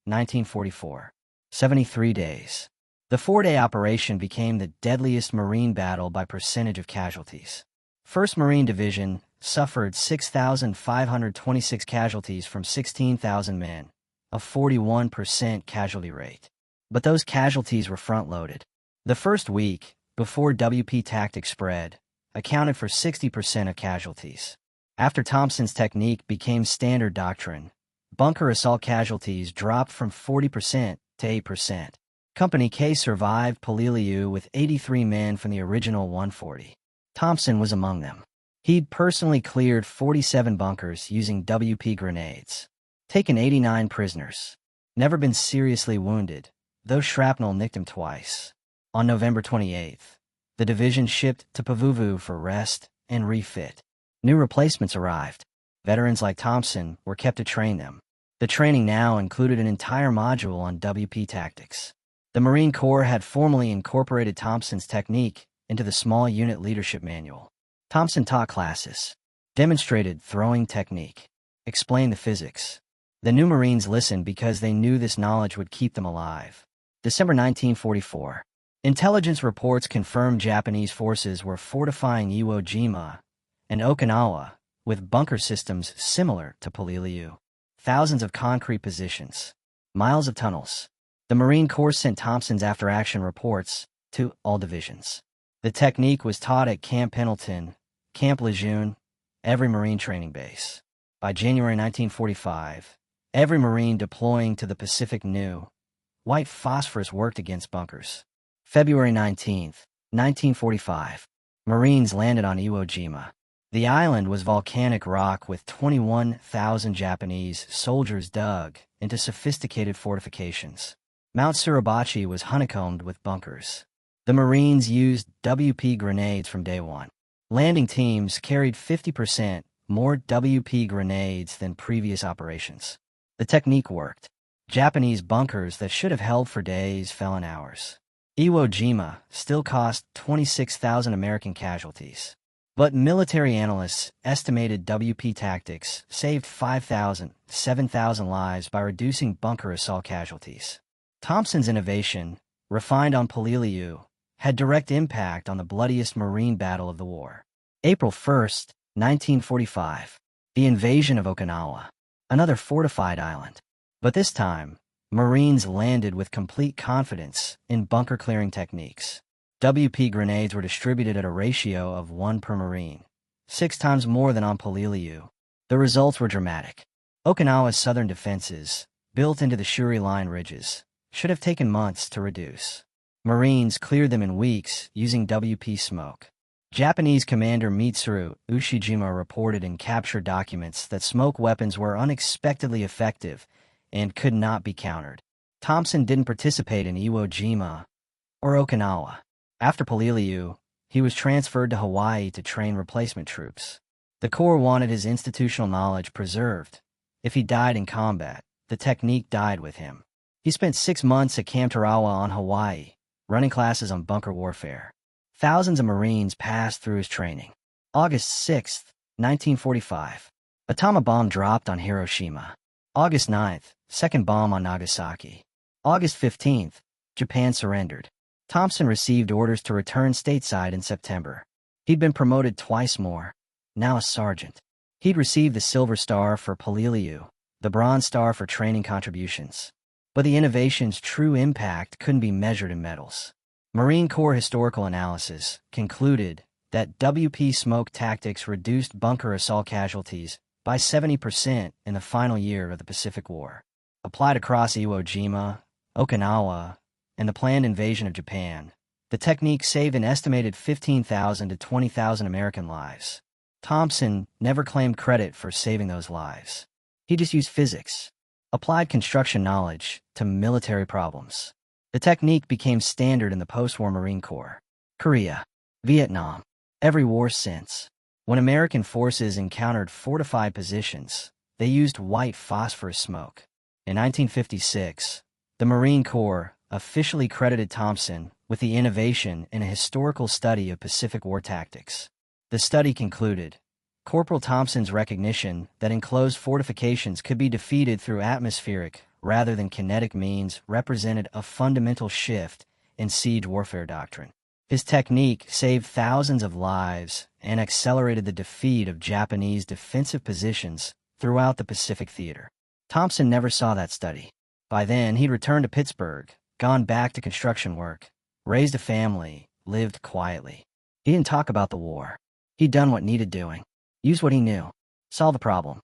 1944. 73 days. The 4-day operation became the deadliest Marine battle by percentage of casualties. 1st Marine Division suffered 6,526 casualties from 16,000 men, a 41% casualty rate. But those casualties were front-loaded. The first week, before WP tactics spread, accounted for 60% of casualties. After Thompson's technique became standard doctrine, bunker assault casualties dropped from 40% to 8%. Company K survived Peleliu with 83 men from the original 140. Thompson was among them. He'd personally cleared 47 bunkers using WP grenades. Taken 89 prisoners. Never been seriously wounded, though shrapnel nicked him twice. On November 28th, the division shipped to Pavuvu for rest and refit. New replacements arrived. Veterans like Thompson were kept to train them. The training now included an entire module on WP tactics. The Marine Corps had formally incorporated Thompson's technique into the small unit leadership manual. Thompson taught classes, demonstrated throwing technique, explained the physics. The new Marines listened because they knew this knowledge would keep them alive. December 1944. Intelligence reports confirmed Japanese forces were fortifying Iwo Jima and Okinawa with bunker systems similar to Peleliu. thousands of concrete positions, miles of tunnels. The Marine Corps sent Thompson's after-action reports to all divisions. The technique was taught at Camp Pendleton, Camp Lejeune, every Marine training base. By January 1945, every Marine deploying to the Pacific knew white phosphorus worked against bunkers. February 19, 1945, Marines landed on Iwo Jima. The island was volcanic rock with 21,000 Japanese soldiers dug into sophisticated fortifications. Mount Suribachi was honeycombed with bunkers. The Marines used WP grenades from day one. Landing teams carried 50% more WP grenades than previous operations. The technique worked. Japanese bunkers that should have held for days fell in hours. Iwo Jima still cost 26,000 American casualties. But military analysts estimated WP tactics saved 5,000, 7,000 lives by reducing bunker assault casualties. Thompson's innovation, refined on Peleliu, had direct impact on the bloodiest Marine battle of the war. April 1, 1945. The invasion of Okinawa, another fortified island. But this time, Marines landed with complete confidence in bunker-clearing techniques. WP grenades were distributed at a ratio of 1 per Marine, 6 times more than on Peleliu. The results were dramatic. Okinawa's southern defenses, built into the Shuri Line ridges, should have taken months to reduce. Marines cleared them in weeks using WP smoke. Japanese commander Mitsuru Ushijima reported in captured documents that smoke weapons were unexpectedly effective and could not be countered. Thompson didn't participate in Iwo Jima or Okinawa. After Peleliu, he was transferred to Hawaii to train replacement troops. The Corps wanted his institutional knowledge preserved. If he died in combat, the technique died with him. He spent 6 months at Camp Tarawa on Hawaii, running classes on bunker warfare. Thousands of Marines passed through his training. August 6, 1945. Atomic bomb dropped on Hiroshima. August 9th, second bomb on Nagasaki. August 15th, Japan surrendered. Thompson received orders to return stateside in September. He'd been promoted twice more, now a sergeant. He'd received the Silver Star for Peleliu, the Bronze Star for training contributions. But the innovation's true impact couldn't be measured in medals. Marine Corps historical analysis concluded that WP smoke tactics reduced bunker assault casualties by 70% in the final year of the Pacific War. Applied across Iwo Jima, Okinawa, and the planned invasion of Japan, the technique saved an estimated 15,000 to 20,000 American lives. Thompson never claimed credit for saving those lives. He just used physics, applied construction knowledge to military problems. The technique became standard in the post-war Marine Corps. Korea, Vietnam, every war since. When American forces encountered fortified positions, they used white phosphorus smoke. In 1956, the Marine Corps officially credited Thompson with the innovation in a historical study of Pacific War tactics. The study concluded, Corporal Thompson's recognition that enclosed fortifications could be defeated through atmospheric rather than kinetic means represented a fundamental shift in siege warfare doctrine. His technique saved thousands of lives and accelerated the defeat of Japanese defensive positions throughout the Pacific theater. Thompson never saw that study. By then, he'd returned to Pittsburgh, gone back to construction work, raised a family, lived quietly. He didn't talk about the war. He'd done what needed doing, used what he knew, solved the problem.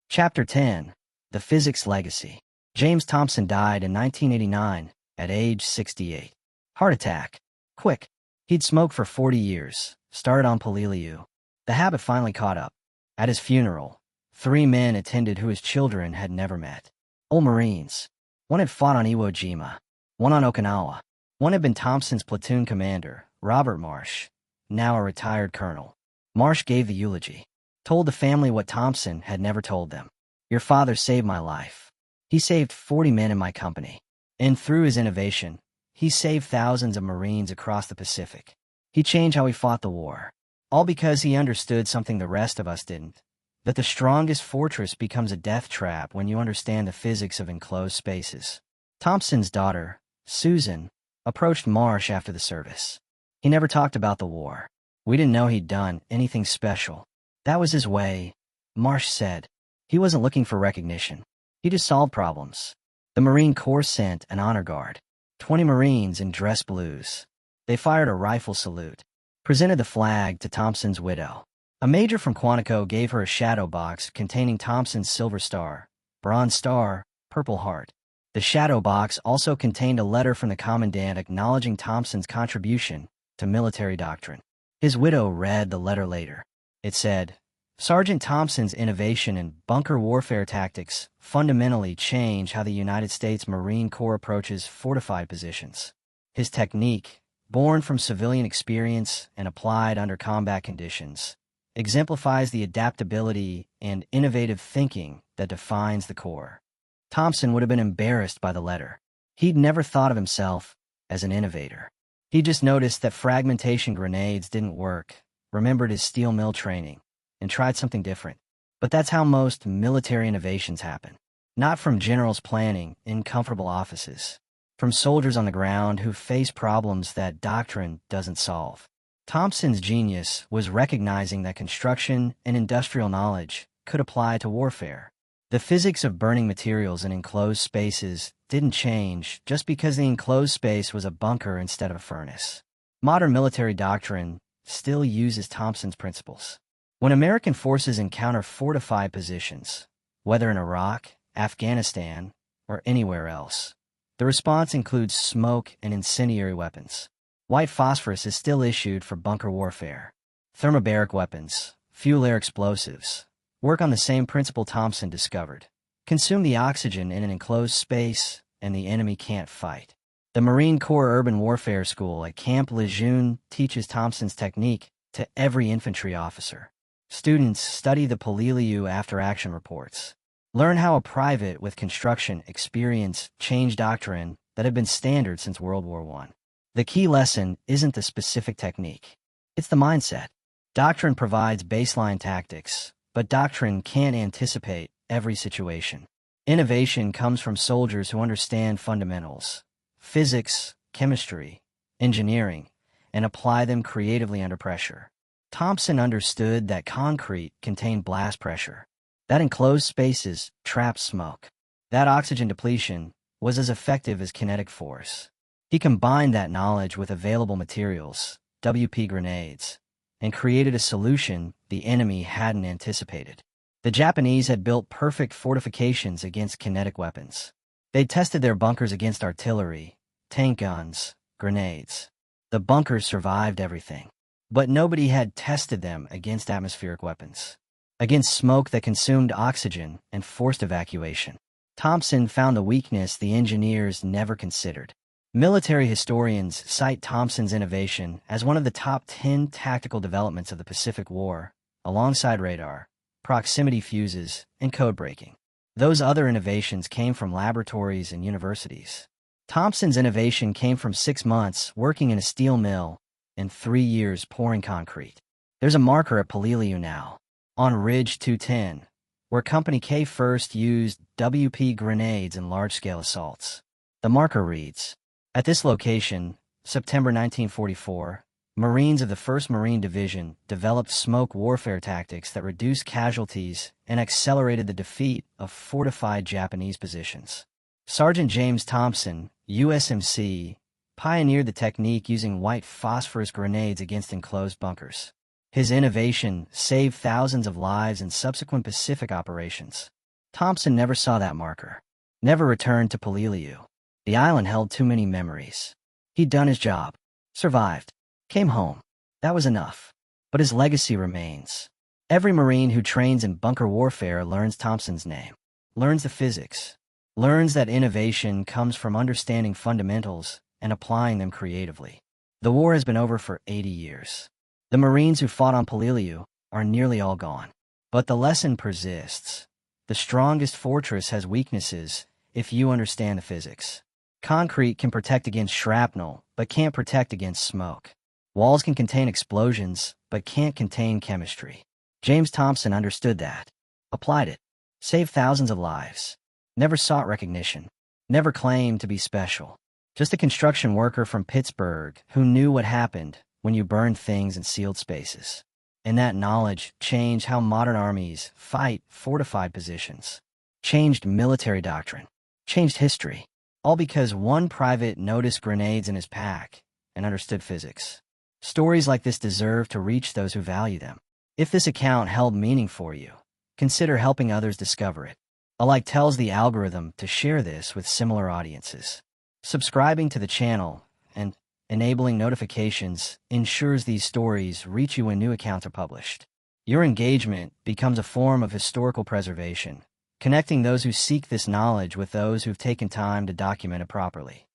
Chapter 10. The Physics Legacy. James Thompson died in 1989 at age 68. Heart attack. Quick. He'd smoked for 40 years, started on Peleliu. The habit finally caught up. At his funeral, 3 men attended who his children had never met. Old Marines. One had fought on Iwo Jima, one on Okinawa. One had been Thompson's platoon commander, Robert Marsh, now a retired colonel. Marsh gave the eulogy, told the family what Thompson had never told them. Your father saved my life. He saved 40 men in my company. And through his innovation, he saved thousands of Marines across the Pacific. He changed how we fought the war. All because he understood something the rest of us didn't. That the strongest fortress becomes a death trap when you understand the physics of enclosed spaces. Thompson's daughter, Susan, approached Marsh after the service. He never talked about the war. We didn't know he'd done anything special. That was his way, Marsh said. He wasn't looking for recognition. He just solved problems. The Marine Corps sent an honor guard. 20 Marines in dress blues. They fired a rifle salute. Presented the flag to Thompson's widow. A major from Quantico gave her a shadow box containing Thompson's Silver Star, Bronze Star, Purple Heart. The shadow box also contained a letter from the commandant acknowledging Thompson's contribution to military doctrine. His widow read the letter later. It said, Sergeant Thompson's innovation in bunker warfare tactics fundamentally change how the United States Marine Corps approaches fortified positions. His technique, born from civilian experience and applied under combat conditions, exemplifies the adaptability and innovative thinking that defines the Corps. Thompson would have been embarrassed by the letter. He'd never thought of himself as an innovator. He just noticed that fragmentation grenades didn't work, remembered his steel mill training, and tried something different. But that's how most military innovations happen. Not from generals planning in comfortable offices. From soldiers on the ground who face problems that doctrine doesn't solve. Thompson's genius was recognizing that construction and industrial knowledge could apply to warfare. The physics of burning materials in enclosed spaces didn't change just because the enclosed space was a bunker instead of a furnace. Modern military doctrine still uses Thompson's principles. When American forces encounter fortified positions, whether in Iraq, Afghanistan, or anywhere else, the response includes smoke and incendiary weapons. White phosphorus is still issued for bunker warfare. Thermobaric weapons, fuel air explosives, work on the same principle Thompson discovered. Consume the oxygen in an enclosed space, and the enemy can't fight. The Marine Corps Urban Warfare School at Camp Lejeune teaches Thompson's technique to every infantry officer. Students study the Peleliu after-action reports. Learn how a private with construction experience changed doctrine that had been standard since World War I. The key lesson isn't the specific technique. It's the mindset. Doctrine provides baseline tactics, but doctrine can't anticipate every situation. Innovation comes from soldiers who understand fundamentals, physics, chemistry, engineering, and apply them creatively under pressure. Thompson understood that concrete contained blast pressure, that enclosed spaces trapped smoke, that oxygen depletion was as effective as kinetic force. He combined that knowledge with available materials, WP grenades, and created a solution the enemy hadn't anticipated. The Japanese had built perfect fortifications against kinetic weapons. They'd tested their bunkers against artillery, tank guns, grenades. The bunkers survived everything. But nobody had tested them against atmospheric weapons, against smoke that consumed oxygen and forced evacuation. Thompson found the weakness the engineers never considered. Military historians cite Thompson's innovation as one of the top 10 tactical developments of the Pacific War, alongside radar, proximity fuses, and code breaking. Those other innovations came from laboratories and universities. Thompson's innovation came from 6 months working in a steel mill and 3 years pouring concrete. There's a marker at Peleliu now, on Ridge 210, where Company K first used WP grenades in large-scale assaults. The marker reads, At this location, September 1944, Marines of the 1st Marine Division developed smoke warfare tactics that reduced casualties and accelerated the defeat of fortified Japanese positions. Sergeant James Thompson, USMC, pioneered the technique using white phosphorus grenades against enclosed bunkers. His innovation saved thousands of lives in subsequent Pacific operations. Thompson never saw that marker, never returned to Peleliu. The island held too many memories. He'd done his job, survived, came home. That was enough. But his legacy remains. Every Marine who trains in bunker warfare learns Thompson's name, learns the physics, learns that innovation comes from understanding fundamentals and applying them creatively. The war has been over for 80 years. The Marines who fought on Peleliu are nearly all gone. But the lesson persists. The strongest fortress has weaknesses if you understand the physics. Concrete can protect against shrapnel, but can't protect against smoke. Walls can contain explosions, but can't contain chemistry. James Thompson understood that, applied it, saved thousands of lives, never sought recognition, never claimed to be special. Just a construction worker from Pittsburgh who knew what happened when you burned things in sealed spaces. And that knowledge changed how modern armies fight fortified positions, changed military doctrine, changed history, all because one private noticed grenades in his pack and understood physics. Stories like this deserve to reach those who value them. If this account held meaning for you, consider helping others discover it. A like tells the algorithm to share this with similar audiences. Subscribing to the channel and enabling notifications ensures these stories reach you when new accounts are published. Your engagement becomes a form of historical preservation, connecting those who seek this knowledge with those who've taken time to document it properly.